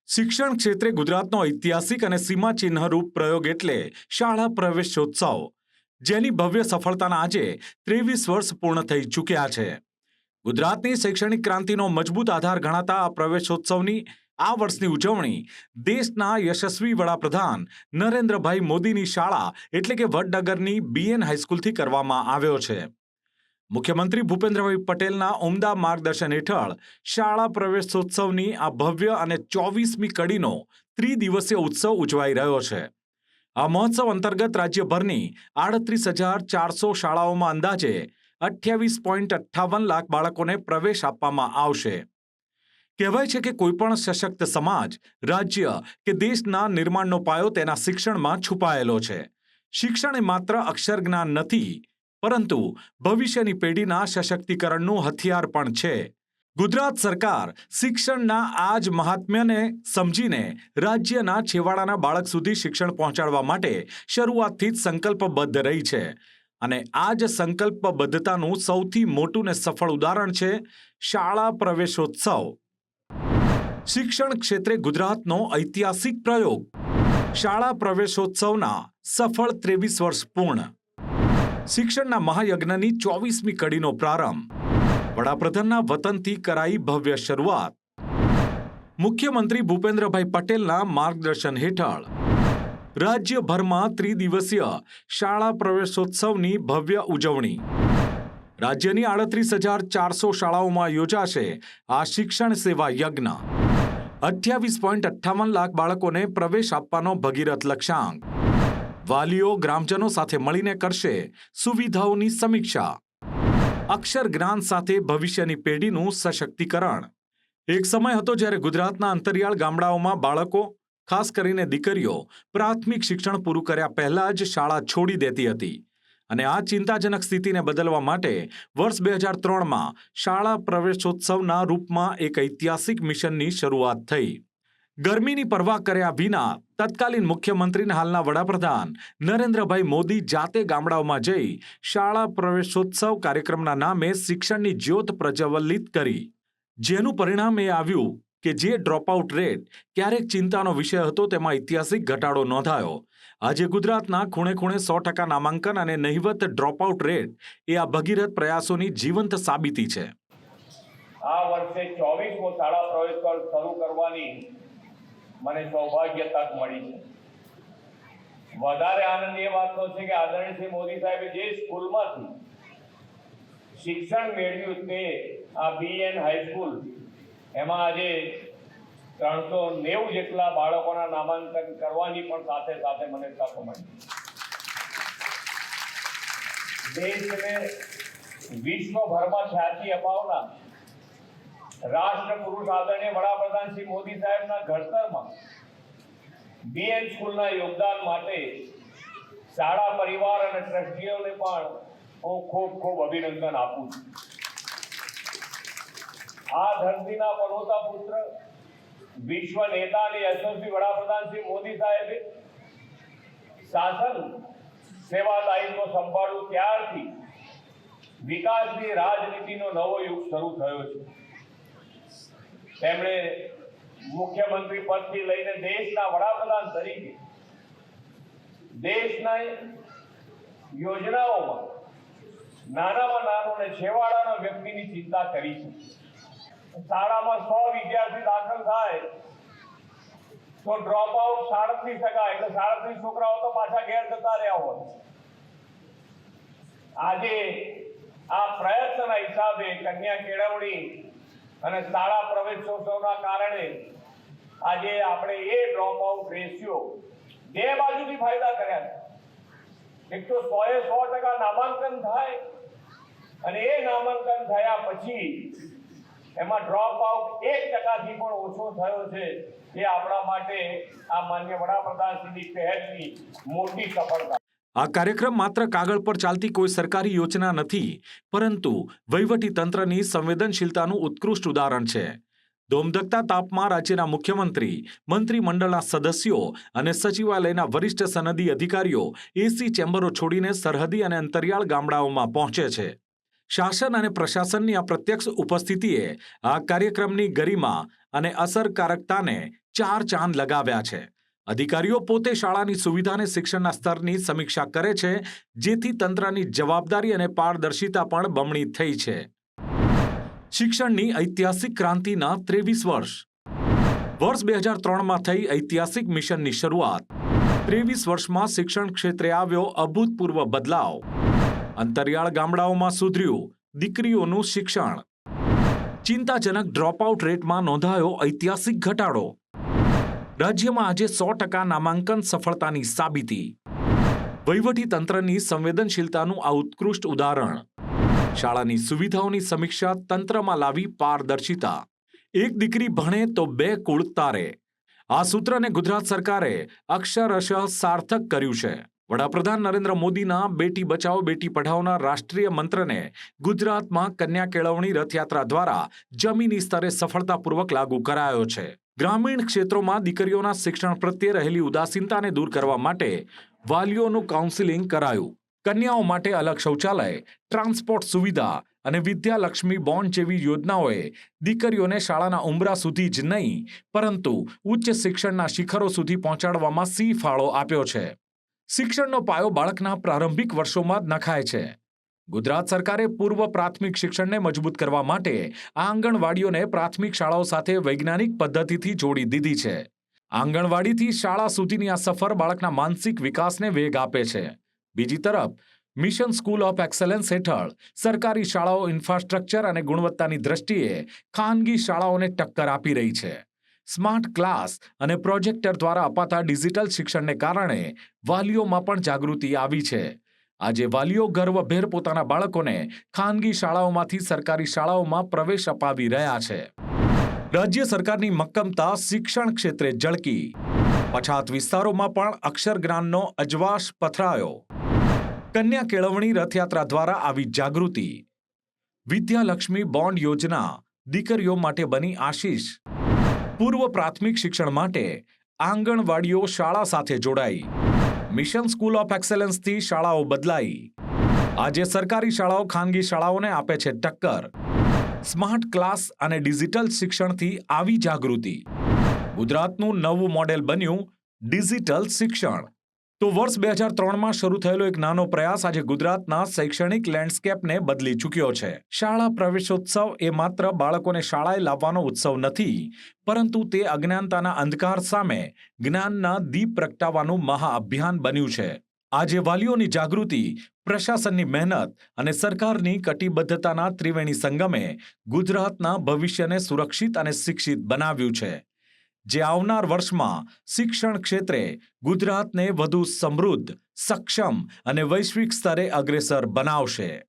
શિક્ષણ ક્ષેત્રે ગુજરાતનો ઐતિહાસિક અને સીમાચિહ્નરૂપ પ્રયોગ એટલે શાળા પ્રવેશોત્સવ, જેની ભવ્ય સફળતાના આજે 23 વર્ષ પૂર્ણ થઈ ચૂક્યા છે. ગુજરાતની શૈક્ષણિક ક્રાંતિનો મજબૂત આધાર ગણાતા આ પ્રવેશોત્સવની આ વર્ષની ઉજવણી દેશના યશસ્વી વડાપ્રધાન નરેન્દ્રભાઈ મોદીની શાળા એટલે કે વડનગરની BN હાઈસ્કૂલથી કરવામાં આવ્યો છે. મુખ્યમંત્રી ભૂપેન્દ્રભાઈ પટેલના ઉમદા માર્ગદર્શન હેઠળ શાળા પ્રવેશોત્સવની આ ભવ્ય અને 24મી કડીનો ત્રિદિવસીય ઉત્સવ ઉજવાઈ રહ્યો છે. આ મહોત્સવ અંતર્ગત રાજ્યભરની 38,400 શાળાઓમાં અંદાજે 28.58 લાખ બાળકોને પ્રવેશ આપવામાં આવશે. કહેવાય છે કે કોઈપણ સશક્ત સમાજ, રાજ્ય કે દેશના નિર્માણનો પાયો તેના શિક્ષણમાં છુપાયેલો છે. શિક્ષણ એ માત્ર અક્ષર જ્ઞાન નથી, પરંતુ ભવિષ્યની પેઢીના સશક્તિકરણનું હથિયાર પણ છે. ગુજરાત સરકાર શિક્ષણના આ જ મહાત્મ્યને સમજીને રાજ્યના છેવાડાના બાળક સુધી શિક્ષણ પહોંચાડવા માટે શરૂઆતથી જ સંકલ્પબદ્ધ રહી છે. અને આ જ સંકલ્પબદ્ધતાનું સૌથી મોટું ને સફળ ઉદાહરણ છે શાળા પ્રવેશોત્સવ. શિક્ષણ ક્ષેત્રે ગુજરાતનો ઐતિહાસિક પ્રયોગ. શાળા પ્રવેશોત્સવના સફળ 23 વર્ષ પૂર્ણ. શિક્ષણના મહાયજ્ઞની 24મી કડીનો પ્રારંભ. વડાપ્રધાનના વતનથી કરાઈ ભવ્ય શરૂઆત. મુખ્યમંત્રી ભૂપેન્દ્રભાઈ પટેલના માર્ગદર્શન હેઠળ રાજ્યભરમાં ત્રિદિવસીય શાળા પ્રવેશોત્સવની ભવ્ય ઉજવણી. રાજ્યની 38,400 શાળાઓમાં યોજાશે આ શિક્ષણ સેવા યજ્ઞ. 28.58 લાખ બાળકોને પ્રવેશ આપવાનો ભગીરથ લક્ષ્યાંક. વાલીઓ ગ્રામજનો સાથે મળીને કરશે સુવિધાઓની સમીક્ષા. અક્ષર જ્ઞાન સાથે ભવિષ્યની પેઢીનું સશક્તિકરણ. એક સમય હતો જ્યારે ગુજરાતના અંતરિયાળ ગામડાઓમાં બાળકો, ખાસ કરીને દીકરીઓ, પ્રાથમિક શિક્ષણ પૂરું કર્યા પહેલા જ શાળા છોડી દેતી હતી. અને આ ચિંતાજનક સ્થિતિને બદલવા માટે વર્ષ 2003માં શાળા પ્રવેશોત્સવના રૂપમાં એક ઐતિહાસિક મિશનની શરૂઆત થઈ. ગરમીની પરવા કર્યા વિના તત્કાલીન મુખ્યમંત્રી હાલના વડાપ્રધાન નરેન્દ્રભાઈ મોદી જાતે ગામડાઓમાં જઈ શાળા પ્રવેશોત્સવ કાર્યક્રમના નામે શિક્ષણની જ્યોત પ્રજ્વલિત કરી. જેનું પરિણામ એ આવ્યું કે જે ડ્રોપઆઉટ રેટ ક્યારેક ચિંતાનો વિષય હતો તેમાં ઐતિહાસિક ઘટાડો નોંધાયો. આજે ગુજરાતના ખૂણે ખૂણે 100% નામાંકન અને નહિવત ડ્રોપઆઉટ રેટ એ આ ભગીરથ પ્રયાસોની જીવંત સાબિતી છે. આ વર્ષે 24મો શાળા પ્રવેશોત્સવ શરૂ કરવાની મને સૌભાગ્ય તક મળી છે. વધારે આનંદ એ વાતનો છે કે આદરણીય શ્રી મોદી સાહેબે જે સ્કૂલમાંથી શિક્ષણ મેળવ્યું તે આ BN હાઈસ્કૂલ, એમાં આજે 390 જેટલા બાળકોના નામાંકન કરવાની પણ સાથે સાથે મને તક મળી. દેશને વિશ્વભરમાં ખ્યાતિ અપાવનાર રાષ્ટ્ર પુરુષ આદરણીય વડાપ્રધાન શ્રી મોદી સાહેબના ઘડતરમાં BN સ્કૂલના યોગદાન માટે શાળા પરિવાર અને ટ્રસ્ટીઓને પણ હું ખૂબ ખૂબ અભિનંદન આપું છું. આ ધરતીના પનોતા પુત્ર, વિશ્વ નેતા અને યશસ્વી વડાપ્રધાન શ્રી મોદી સાહેબે શાસન સેવા દાયિત્વ સંભાળ્યું ત્યારથી વિકાસની રાજનીતિનો નવો યુગ શરૂ થયો છે. તેમણે મુખ્યમંત્રી પદથી લઈને દેશના વડાપ્રધાન તરીકે દેશના યોજનાઓમાં નાનામાં નાનો અને છેવાડાના વ્યક્તિની ચિંતા કરી છે. શાળામાં 100 વિદ્યાર્થી દાખલ થાય તો ડ્રોપ આઉટ 37% એટલે 37 છોકરાઓ તો પાછા ઘેર જતા રહ્યા હોય. આજે આ પ્રયત્નના હિસાબે કન્યા કેળવણી અને શાળા પ્રવેશોત્સવના કારણે આજે આપણે એ ડ્રોપ આઉટ રેશિયો બે બાજુથી ફાયદા કર્યા છે. એક તો 100% નામાંકન થાય અને એ નામાંકન થયા પછી એમાં ડ્રોપ આઉટ 1%થી પણ ઓછો થયો છે. એ આપણા માટે આ માન્ય વડાપ્રધાનશ્રીની પહેલની મોટી સફળતા. આ કાર્યક્રમ માત્ર કાગળ પર ચાલતી કોઈ સરકારી યોજના નથી, પરંતુ વહીવટી તંત્રની સંવેદનશીલતાનું ઉત્કૃષ્ટ ઉદાહરણ છે. ધોમધકતા તાપમાં રાજ્યના મુખ્યમંત્રી, મંત્રીમંડળના સદસ્યો અને સચિવાલયના વરિષ્ઠ સનદી અધિકારીઓ AC ચેમ્બરો છોડીને સરહદી અને અંતરિયાળ ગામડાઓમાં પહોંચે છે. શાસન અને પ્રશાસનની આ પ્રત્યક્ષ ઉપસ્થિતિએ આ કાર્યક્રમની ગરિમા અને અસરકારકતાને ચાર ચાંદ લગાવ્યા છે. અધિકારીઓ પોતે શાળાની સુવિધા અને શિક્ષણના સ્તરની સમીક્ષા કરે છે, જેથી તંત્રની જવાબદારી અને પારદર્શિતા પણ બમણી થઈ છે. શિક્ષણની ઐતિહાસિક ક્રાંતિના 23 વર્ષ. વર્ષ 2003માં થઈ ઐતિહાસિક મિશનની શરૂઆત. 23 વર્ષમાં શિક્ષણ ક્ષેત્રે આવ્યો અભૂતપૂર્વ બદલાવ. અંતરિયાળ ગામડાઓમાં સુધર્યું દીકરીઓનું શિક્ષણ. ચિંતાજનક ડ્રોપઆઉટ રેટમાં નોંધાયો ઐતિહાસિક ઘટાડો. રાજ્યમાં આજે 100% નામાંકન સફળતાની સાબિતી. વહીવટીતંત્રની સંવેદનશીલતાનું આ ઉત્કૃષ્ટ ઉદાહરણ. શાળાની સુવિધાઓની સમીક્ષા તંત્રમાં લાવી પારદર્શિતા. એક દીકરી ભણે તો 2 કુળ તારે. આ સૂત્રને ગુજરાત સરકારે અક્ષરશઃ સાર્થક કર્યું છે. વડાપ્રધાન નરેન્દ્ર મોદીના બેટી બચાવો બેટી પઢાઓના રાષ્ટ્રીય મંત્રને ગુજરાતમાં કન્યા કેળવણી રથયાત્રા દ્વારા જમીની સ્તરે સફળતાપૂર્વક લાગુ કરાયો છે. ગ્રામીણ ક્ષેત્રોમાં દીકરીઓના શિક્ષણ પ્રત્યે રહેલી ઉદાસીનતાને દૂર કરવા માટે વાલીઓનું કાઉન્સિલિંગ કરાયું. કન્યાઓ માટે અલગ શૌચાલય, ટ્રાન્સપોર્ટ સુવિધા અને વિદ્યાલક્ષ્મી બોન્ડ જેવી યોજનાઓએ દીકરીઓને શાળાના ઉંબરા સુધી જ નહીં, પરંતુ ઉચ્ચ શિક્ષણના શિખરો સુધી પહોંચાડવામાં સિંહ ફાળો આપ્યો છે. શિક્ષણનો પાયો બાળકના પ્રારંભિક વર્ષોમાં જ નખાય છે. ગુજરાત સરકારે પૂર્વ પ્રાથમિક શિક્ષણને મજબૂત કરવા માટે આંગણવાડીઓને પ્રાથમિક શાળાઓ સાથે વૈજ્ઞાનિક પદ્ધતિથી જોડી દીધી છે. આંગણવાડીથી શાળા સુધીની આ સફર બાળકના માનસિક વિકાસને વેગ આપે છે. બીજી તરફ મિશન સ્કૂલ ઓફ એક્સલન્સ હેઠળ સરકારી શાળાઓ ઇન્ફ્રાસ્ટ્રક્ચર અને ગુણવત્તાની દ્રષ્ટિએ ખાનગી શાળાઓને ટક્કર આપી રહી છે. સ્માર્ટ ક્લાસ અને પ્રોજેક્ટર દ્વારા અપાતા ડિજિટલ શિક્ષણને કારણે વાલીઓમાં પણ જાગૃતિ આવી છે. આજે વાલીઓ ગર્વભેર પોતાના બાળકોને ખાનગી શાળાઓમાંથી સરકારી શાળાઓમાં પ્રવેશ અપાવી રહ્યા છે. રાજ્ય સરકારની મક્કમતા શિક્ષણ ક્ષેત્રે ઝળકી. પછાત વિસ્તારોમાં પણ અક્ષર જ્ઞાનનો અજવાસ પથરાયો. કન્યા કેળવણી રથયાત્રા દ્વારા આવી જાગૃતિ. વિદ્યાલક્ષ્મી બોન્ડ યોજના દીકરીઓ માટે બની આશીષ. પૂર્વ પ્રાથમિક શિક્ષણ માટે આંગણવાડીઓ શાળા સાથે જોડાઈ. મિશન સ્કૂલ ઓફ એક્સલન્સથી શાળાઓ બદલાઈ. આજે સરકારી શાળાઓ ખાનગી શાળાઓને આપે છે ટક્કર. સ્માર્ટ ક્લાસ અને ડિજિટલ શિક્ષણથી આવી જાગૃતિ. ગુજરાતનું નવું મોડેલ બન્યું ડિજિટલ શિક્ષણ. તો વર્ષ 2003માં શરૂ થયેલો એક નાનો પ્રયાસ આજે ગુજરાતના શૈક્ષણિક લેન્ડસ્કેપને બદલી ચૂક્યો છે. શાળા પ્રવેશોત્સવ એ માત્ર બાળકોને શાળાએ લાવવાનો ઉત્સવ નથી, પરંતુ તે અજ્ઞાનતાના અંધકાર સામે જ્ઞાનના દીપ પ્રગટાવવાનું મહાઅભિયાન બન્યું છે. આજે વાલીઓની જાગૃતિ, પ્રશાસનની મહેનત અને સરકારની કટિબદ્ધતાના ત્રિવેણી સંગમે ગુજરાતના ભવિષ્યને સુરક્ષિત અને શિક્ષિત બનાવ્યું છે, જે આવનાર વર્ષમાં શિક્ષણ ક્ષેત્રે ગુજરાતને વધુ સમૃદ્ધ, સક્ષમ અને વૈશ્વિક સ્તરે અગ્રેસર બનાવશે.